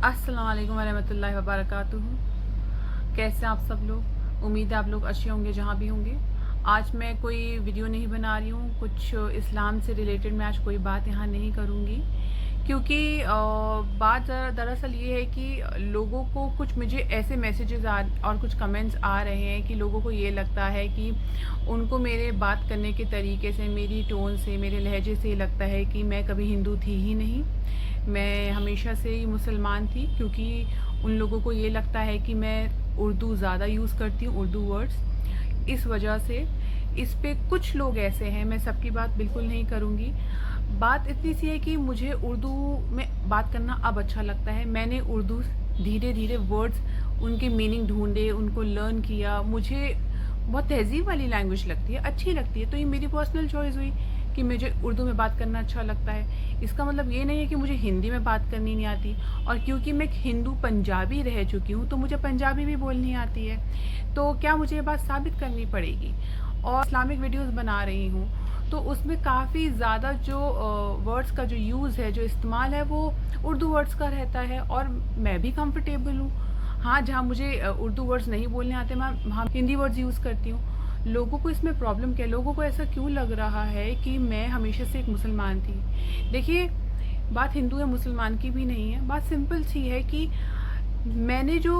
अस्सलाम वालेकुम वरहमतुल्लाहि वबरकातुहू। कैसे हैं आप सब लोग? उम्मीद है आप लोग अच्छे होंगे जहाँ भी होंगे। आज मैं कोई वीडियो नहीं बना रही हूँ, कुछ इस्लाम से रिलेटेड मैं आज कोई बात यहाँ नहीं करूँगी, क्योंकि बात दरअसल ये है कि लोगों को कुछ मुझे ऐसे मैसेजेस और कुछ कमेंट्स आ रहे हैं कि लोगों को ये लगता है कि उनको मेरे बात करने के तरीके से, मेरी टोन से, मेरे लहजे से लगता है कि मैं कभी हिंदू थी ही नहीं, मैं हमेशा से ही मुसलमान थी। क्योंकि उन लोगों को ये लगता है कि मैं उर्दू ज़्यादा यूज़ करती हूँ, उर्दू वर्ड्स, इस वजह से इस पे कुछ लोग ऐसे हैं, मैं सबकी बात बिल्कुल नहीं करूँगी। बात इतनी सी है कि मुझे उर्दू में बात करना अब अच्छा लगता है। मैंने उर्दू धीरे धीरे वर्ड्स, उनके मीनिंग ढूंढे, उनको लर्न किया। मुझे बहुत तहज़ीब वाली लैंग्वेज लगती है, अच्छी लगती है, तो ये मेरी पर्सनल चॉइस हुई कि मुझे उर्दू में बात करना अच्छा लगता है। इसका मतलब ये नहीं है कि मुझे हिंदी में बात करनी नहीं आती, और क्योंकि मैं हिंदू पंजाबी रह चुकी हूँ तो मुझे पंजाबी भी बोलनी आती है। तो क्या मुझे ये बात साबित करनी पड़ेगी? और इस्लामिक वीडियोस बना रही हूँ तो उसमें काफ़ी ज़्यादा जो वर्ड्स का जो यूज़ है, जो इस्तेमाल है, वो उर्दू वर्ड्स का रहता है, और मैं भी कंफर्टेबल हूँ। हाँ, जहाँ मुझे उर्दू वर्ड्स नहीं बोलने आते, मैं वहाँ हिंदी वर्ड्स यूज़ करती हूँ। लोगों को इसमें प्रॉब्लम क्या है? लोगों को ऐसा क्यों लग रहा है कि मैं हमेशा से एक मुसलमान थी? देखिए, बात हिंदू या मुसलमान की भी नहीं है, बात सिंपल सी है कि मैंने जो,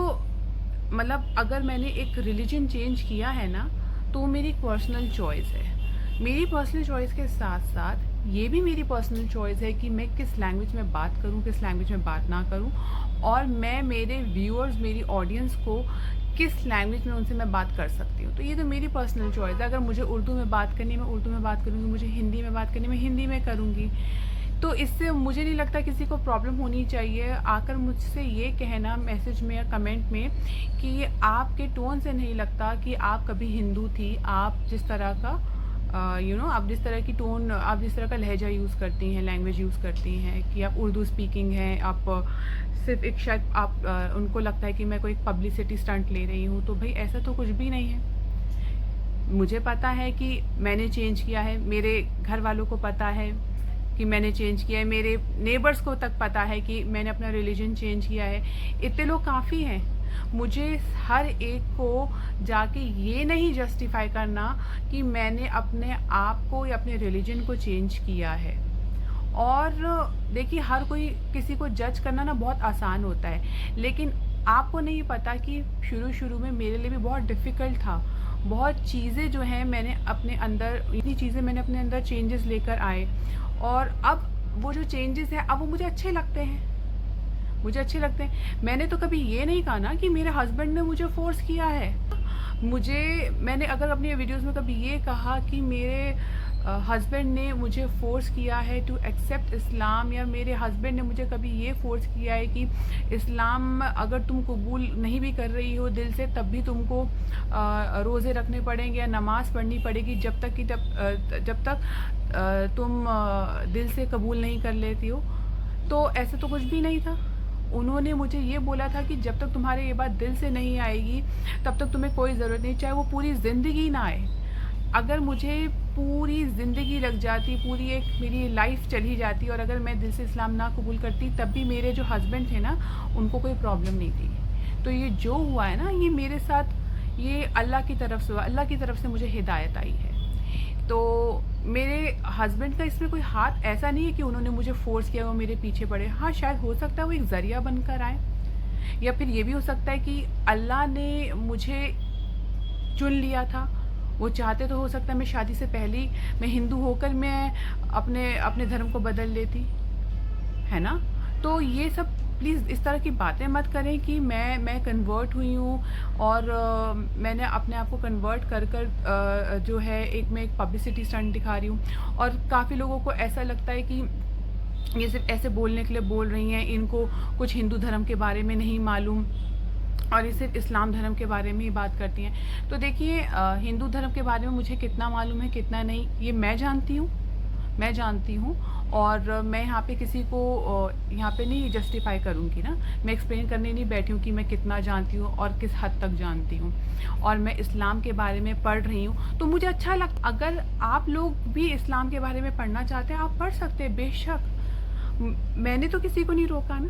मतलब अगर मैंने एक रिलीजन चेंज किया है ना, तो मेरी पर्सनल चॉइस है। मेरी पर्सनल चॉइस के साथ साथ ये भी मेरी पर्सनल चॉइस है कि मैं किस लैंग्वेज में बात करूं, किस लैंग्वेज में बात ना करूं, और मैं मेरे व्यूअर्स, मेरी ऑडियंस को किस लैंग्वेज में उनसे मैं बात कर सकती हूँ। तो ये तो मेरी पर्सनल चॉइस है। अगर मुझे उर्दू में बात करनी है, मैं उर्दू में बात करूँगी, मुझे हिंदी में बात करनी है, मैं हिंदी में करूँगी। तो इससे मुझे नहीं लगता किसी को प्रॉब्लम होनी चाहिए आकर मुझसे ये कहना मैसेज में या कमेंट में कि आपके टोन से नहीं लगता कि आप कभी हिंदू थी। आप जिस तरह का आप जिस तरह की टोन, आप जिस तरह का लहजा यूज़ करती हैं, लैंग्वेज यूज़ करती हैं, कि आप उर्दू स्पीकिंग हैं, आप सिर्फ एक, शायद आप उनको लगता है कि मैं कोई पब्लिसिटी स्टंट ले रही हूँ। तो भाई ऐसा तो कुछ भी नहीं है। मुझे पता है कि मैंने चेंज किया है, मेरे घर वालों को पता है कि मैंने चेंज किया है, मेरे नेबर्स को तक पता है कि मैंने अपना रिलीजन चेंज किया है। इतने लोग काफ़ी हैं। मुझे हर एक को जाके ये नहीं जस्टिफाई करना कि मैंने अपने आप को या अपने रिलीजन को चेंज किया है। और देखिए, हर कोई किसी को जज करना ना बहुत आसान होता है, लेकिन आपको नहीं पता कि शुरू शुरू में मेरे लिए भी बहुत डिफ़िकल्ट था। बहुत चीज़ें जो हैं मैंने अपने अंदर, इतनी चीज़ें मैंने अपने अंदर चेंजेस लेकर आए, और अब वो जो चेंजेस हैं अब वो मुझे अच्छे लगते हैं, मुझे अच्छे लगते हैं। मैंने तो कभी ये नहीं कहा ना कि मेरे हस्बैंड ने मुझे फ़ोर्स किया है। मैंने अगर अपनी वीडियोज़ में कभी ये कहा कि मेरे हस्बैंड ने मुझे फ़ोर्स किया है टू एक्सेप्ट इस्लाम, या मेरे हस्बैंड ने मुझे कभी ये फ़ोर्स किया है कि इस्लाम अगर तुम कबूल नहीं भी कर रही हो दिल से, तब भी तुमको रोज़े रखने पड़ेंगे या नमाज़ पढ़नी पड़ेगी, जब तक तुम दिल से कबूल नहीं कर लेती हो। तो ऐसा तो कुछ भी नहीं था। उन्होंने मुझे ये बोला था कि जब तक तुम्हारे ये बात दिल से नहीं आएगी, तब तक तुम्हें कोई ज़रूरत नहीं, चाहे वो पूरी ज़िंदगी ना आए। अगर मुझे पूरी ज़िंदगी लग जाती, पूरी एक मेरी लाइफ चली जाती, और अगर मैं दिल से इस्लाम ना कबूल करती, तब भी मेरे जो हस्बैंड थे ना, उनको कोई प्रॉब्लम नहीं थी। तो ये जो हुआ है ना, ये मेरे साथ, ये अल्लाह की तरफ से हुआ। अल्लाह की तरफ से मुझे हिदायत आई है। तो मेरे हस्बैंड का इसमें कोई हाथ ऐसा नहीं है कि उन्होंने मुझे फ़ोर्स किया, वो मेरे पीछे पड़े। हाँ, शायद हो सकता है वो एक ज़रिया बनकर आए, या फिर ये भी हो सकता है कि अल्लाह ने मुझे चुन लिया था। वो चाहते तो हो सकता है मैं शादी से पहले ही, मैं हिंदू होकर मैं अपने अपने धर्म को बदल लेती, है ना? तो ये सब प्लीज़ इस तरह की बातें मत करें कि मैं कन्वर्ट हुई हूँ, और मैंने अपने आप को कन्वर्ट कर जो है मैं एक पब्लिसिटी स्टंट दिखा रही हूँ। और काफ़ी लोगों को ऐसा लगता है कि ये सिर्फ ऐसे बोलने के लिए बोल रही हैं, इनको कुछ हिंदू धर्म के बारे में नहीं मालूम, और ये सिर्फ इस्लाम धर्म के बारे में ही बात करती हैं। तो देखिए, हिंदू धर्म के बारे में मुझे कितना मालूम है, कितना नहीं, ये मैं जानती हूँ, मैं जानती हूँ। और मैं यहाँ पे किसी को यहाँ पे नहीं जस्टिफाई करूँगी ना, मैं एक्सप्लेन करने नहीं बैठी हूँ कि मैं कितना जानती हूँ और किस हद तक जानती हूँ। और मैं इस्लाम के बारे में पढ़ रही हूँ तो मुझे अच्छा लगता। अगर आप लोग भी इस्लाम के बारे में पढ़ना चाहते हैं, आप पढ़ सकते हैं, बेशक। मैंने तो किसी को नहीं रोका ना।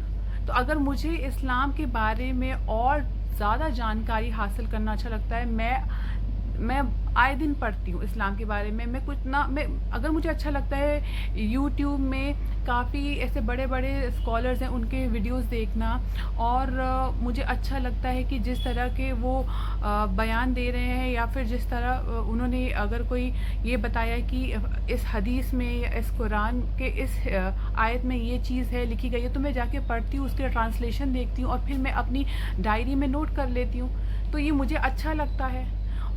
तो अगर मुझे इस्लाम के बारे में और ज़्यादा जानकारी हासिल करना अच्छा लगता है, मैं आए दिन पढ़ती हूँ इस्लाम के बारे में। मैं अगर मुझे अच्छा लगता है यूट्यूब में काफ़ी ऐसे बड़े-बड़े स्कॉलर्स हैं, उनके वीडियोस देखना, और मुझे अच्छा लगता है कि जिस तरह के वो बयान दे रहे हैं, या फिर जिस तरह उन्होंने अगर कोई ये बताया कि इस हदीस में या इस कुरान के इस आयत में ये चीज़ है लिखी गई है, तो मैं जाके पढ़ती हूँ, उसके ट्रांसलेशन देखती हूँ और फिर मैं अपनी डायरी में नोट कर लेती हूँ। तो ये मुझे अच्छा लगता है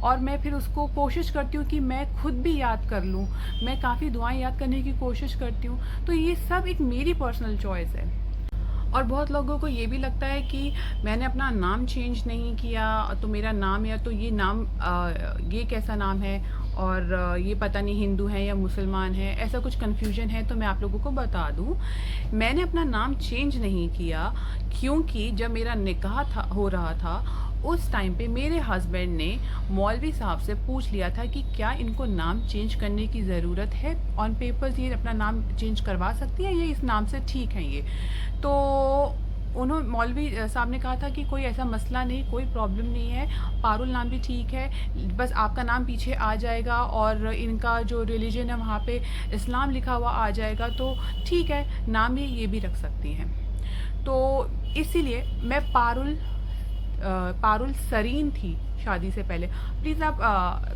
और मैं फिर उसको कोशिश करती हूँ कि मैं खुद भी याद कर लूँ। मैं काफ़ी दुआएँ याद करने की कोशिश करती हूँ। तो ये सब एक मेरी पर्सनल चॉइस है। और बहुत लोगों को ये भी लगता है कि मैंने अपना नाम चेंज नहीं किया, तो मेरा नाम, या तो ये नाम ये कैसा नाम है, और ये पता नहीं हिंदू है या मुसलमान है, ऐसा कुछ कन्फ्यूजन है। तो मैं आप लोगों को बता दूं, मैंने अपना नाम चेंज नहीं किया, क्योंकि जब मेरा निकाह हो रहा था, उस टाइम पे मेरे हस्बैंड ने मौलवी साहब से पूछ लिया था कि क्या इनको नाम चेंज करने की ज़रूरत है, ऑन पेपर्स ये अपना नाम चेंज करवा सकती हैं, ये इस नाम से ठीक है ये। तो उन्होंने मौलवी साहब ने कहा था कि कोई ऐसा मसला नहीं, कोई प्रॉब्लम नहीं है, पारुल नाम भी ठीक है, बस आपका नाम पीछे आ जाएगा और इनका जो रिलीजन है वहाँ पे इस्लाम लिखा हुआ आ जाएगा, तो ठीक है, नाम ही ये भी रख सकती हैं। तो इसीलिए मैं पारुल सरीन थी शादी से पहले। प्लीज़ आप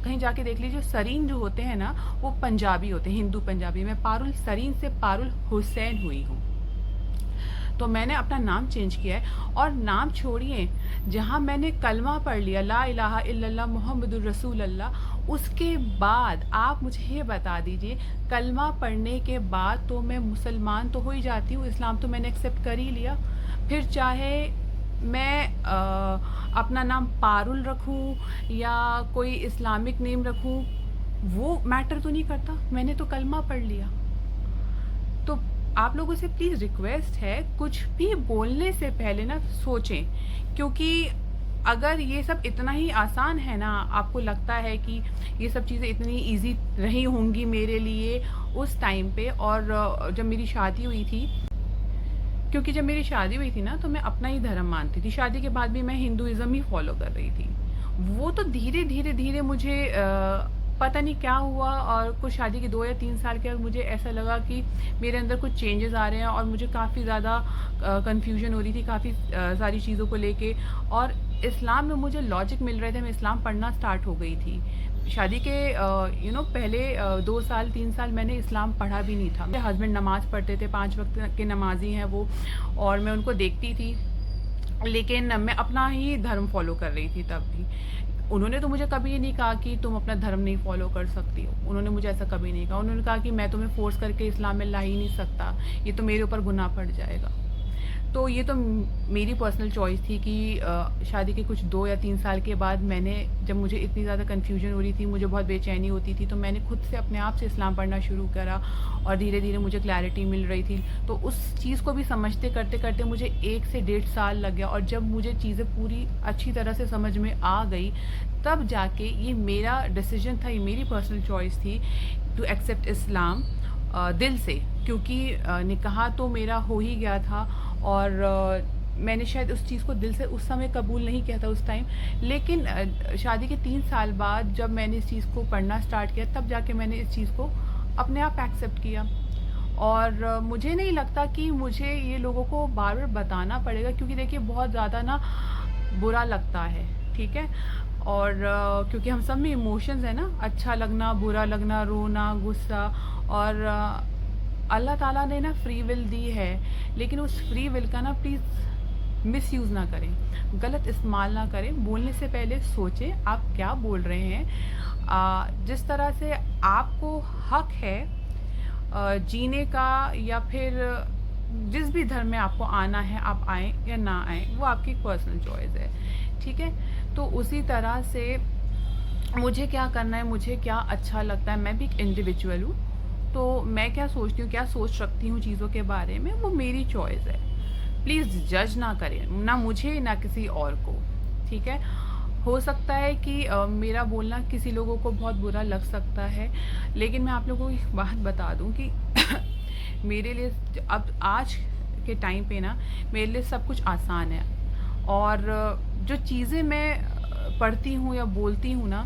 कहीं जाके देख लीजिए, सरीन जो होते हैं ना वो पंजाबी होते हैं, हिंदू पंजाबी। मैं पारुल सरीन से पारुल हुसैन हुई हूँ। तो मैंने अपना नाम चेंज किया है, और नाम छोड़िए, जहाँ मैंने कलमा पढ़ लिया ला इलाहा इल्लल्लाह मुहम्मदुर रसूल अल्लाह, उसके बाद आप मुझे ये बता दीजिए, कलमा पढ़ने के बाद तो मैं मुसलमान तो हो ही जाती हूँ, इस्लाम तो मैंने एक्सेप्ट कर ही लिया। फिर चाहे मैं अपना नाम पारुल रखूं या कोई इस्लामिक नेम रखूं, वो मैटर तो नहीं करता, मैंने तो कलमा पढ़ लिया। तो आप लोगों से प्लीज़ रिक्वेस्ट है, कुछ भी बोलने से पहले ना सोचें, क्योंकि अगर ये सब इतना ही आसान है ना, आपको लगता है कि ये सब चीज़ें इतनी इजी रही होंगी मेरे लिए उस टाइम पे, और जब मेरी शादी हुई थी, क्योंकि जब मेरी शादी हुई थी ना, तो मैं अपना ही धर्म मानती थी। शादी के बाद भी मैं हिंदुइज़्म ही फॉलो कर रही थी। वो तो धीरे-धीरे मुझे पता नहीं क्या हुआ, और कुछ शादी के 2 या 3 साल के बाद मुझे ऐसा लगा कि मेरे अंदर कुछ चेंजेस आ रहे हैं, और मुझे काफ़ी ज़्यादा कन्फ्यूजन हो रही थी काफ़ी सारी चीज़ों को लेके, और इस्लाम में मुझे लॉजिक मिल रहे थे। मैं इस्लाम पढ़ना स्टार्ट हो गई थी। शादी के पहले 2 साल 3 साल मैंने इस्लाम पढ़ा भी नहीं था। मेरे हस्बैंड नमाज़ पढ़ते थे, 5 वक्त के नमाजी हैं वो, और मैं उनको देखती थी, लेकिन मैं अपना ही धर्म फॉलो कर रही थी तब भी। उन्होंने तो मुझे कभी ये नहीं कहा कि तुम अपना धर्म नहीं फॉलो कर सकती हो, उन्होंने मुझे ऐसा कभी नहीं कहा। उन्होंने कहा कि मैं तुम्हें फ़ोर्स करके इस्लाम में ला ही नहीं सकता, ये तो मेरे ऊपर गुनाह पड़ जाएगा। तो ये तो मेरी पर्सनल चॉइस थी कि शादी के कुछ 2 या 3 साल के बाद मैंने, जब मुझे इतनी ज़्यादा कन्फ्यूजन हो रही थी, मुझे बहुत बेचैनी होती थी, तो मैंने खुद से अपने आप से इस्लाम पढ़ना शुरू करा, और धीरे धीरे मुझे क्लैरिटी मिल रही थी। तो उस चीज़ को भी समझते करते करते मुझे 1 से 1.5 साल लग गया, और जब मुझे चीज़ें पूरी अच्छी तरह से समझ में आ गई, तब जाके ये मेरा डिसीजन था, ये मेरी पर्सनल चॉइस थी टू एक्सेप्ट इस्लाम दिल से, क्योंकि निकाह तो मेरा हो ही गया था, और मैंने शायद उस चीज़ को दिल से उस समय कबूल नहीं किया था उस टाइम। लेकिन शादी के 3 साल बाद जब मैंने इस चीज़ को पढ़ना स्टार्ट किया, तब जाके मैंने इस चीज़ को अपने आप एक्सेप्ट किया। और मुझे नहीं लगता कि मुझे ये लोगों को बार बार बताना पड़ेगा, क्योंकि देखिए बहुत ज़्यादा ना बुरा लगता है, ठीक है, और क्योंकि हम सब में इमोशंस है ना, अच्छा लगना, बुरा लगना, रोना, गुस्सा, और अल्लाह ताला ने ना फ्री विल दी है, लेकिन उस फ्री विल का ना प्लीज़ मिसयूज़ ना करें, गलत इस्तेमाल ना करें। बोलने से पहले सोचें आप क्या बोल रहे हैं। जिस तरह से आपको हक है जीने का, या फिर जिस भी धर्म में आपको आना है, आप आएँ या ना आएँ, वो आपकी पर्सनल चॉइस है, ठीक है। तो उसी तरह से मुझे क्या करना है, मुझे क्या अच्छा लगता है, मैं भी एक इंडिविजुअल हूँ, तो मैं क्या सोचती हूँ, क्या सोच रखती हूँ चीज़ों के बारे में, वो मेरी चॉइस है। प्लीज़ जज ना करें, ना मुझे ना किसी और को, ठीक है। हो सकता है कि मेरा बोलना किसी लोगों को बहुत बुरा लग सकता है, लेकिन मैं आप लोगों को एक बात बता दूं कि मेरे लिए अब आज के टाइम पे ना मेरे लिए सब कुछ आसान है। और जो चीज़ें मैं पढ़ती हूँ या बोलती हूँ ना,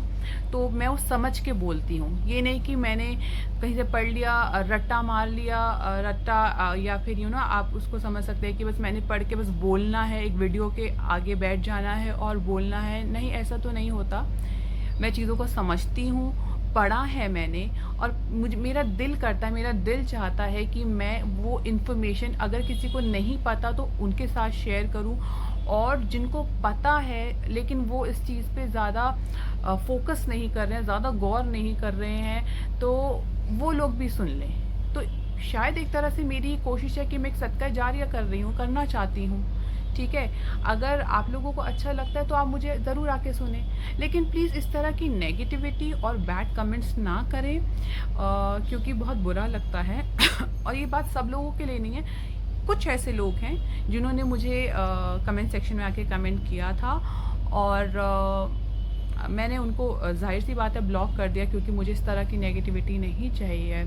तो मैं वो समझ के बोलती हूँ। ये नहीं कि मैंने कहीं से पढ़ लिया, रट्टा मार लिया, या फिर आप उसको समझ सकते हैं कि बस मैंने पढ़ के बस बोलना है, एक वीडियो के आगे बैठ जाना है और बोलना है। नहीं, ऐसा तो नहीं होता। मैं चीज़ों को समझती हूँ, पढ़ा है मैंने, और मेरा दिल करता है, मेरा दिल चाहता है कि मैं वो इन्फॉर्मेशन अगर किसी को नहीं पता तो उनके साथ शेयर करूँ, और जिनको पता है लेकिन वो इस चीज़ पे ज़्यादा फ़ोकस नहीं कर रहे हैं, ज़्यादा गौर नहीं कर रहे हैं, तो वो लोग भी सुन लें। तो शायद एक तरह से मेरी कोशिश है कि मैं एक सदका जारिया कर रही हूँ, करना चाहती हूँ। ठीक है? अगर आप लोगों को अच्छा लगता है तो आप मुझे ज़रूर आके सुनें। लेकिन प्लीज़ इस तरह की नेगेटिविटी और बैड कमेंट्स ना करें, क्योंकि बहुत बुरा लगता है। और ये बात सब लोगों के लिए नहीं है। कुछ ऐसे लोग हैं जिन्होंने मुझे कमेंट सेक्शन में आके कमेंट किया था, और मैंने उनको ज़ाहिर-सी बात है ब्लॉक कर दिया, क्योंकि मुझे इस तरह की नेगेटिविटी नहीं चाहिए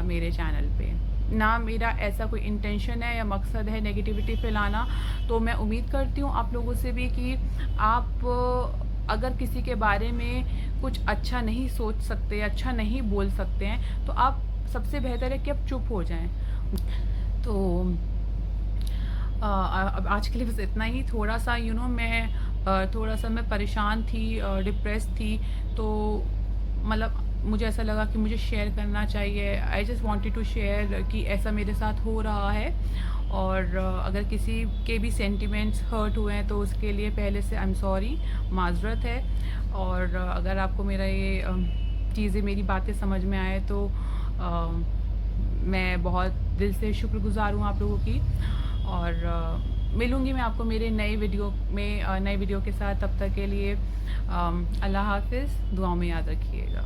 मेरे चैनल पे। ना मेरा ऐसा कोई इंटेंशन है या मकसद है नेगेटिविटी फैलाना। तो मैं उम्मीद करती हूँ आप लोगों से भी कि आप अगर किसी के बारे में कुछ अच्छा नहीं सोच सकते, अच्छा नहीं बोल सकते हैं, तो आप सबसे बेहतर है कि आप चुप हो जाएँ। तो अब आज के लिए बस इतना ही। थोड़ा-सा थोड़ा-सा मैं परेशान थी, डिप्रेस थी, तो मतलब मुझे ऐसा लगा कि मुझे शेयर करना चाहिए। I just wanted to share कि ऐसा मेरे साथ हो रहा है, और अगर किसी के भी सेंटिमेंट्स हर्ट हुए हैं तो उसके लिए पहले से आई एम सॉरी, माज़रत है। और अगर आपको मेरा ये चीज़ें, मेरी बातें समझ में आए तो मैं बहुत दिल से शुक्रगुज़ार हूँ आप लोगों की। और मिलूँगी मैं आपको मेरे नए वीडियो में, नए वीडियो के साथ। तब तक के लिए अल्लाह हाफ़िज़, दुआओं में याद रखिएगा।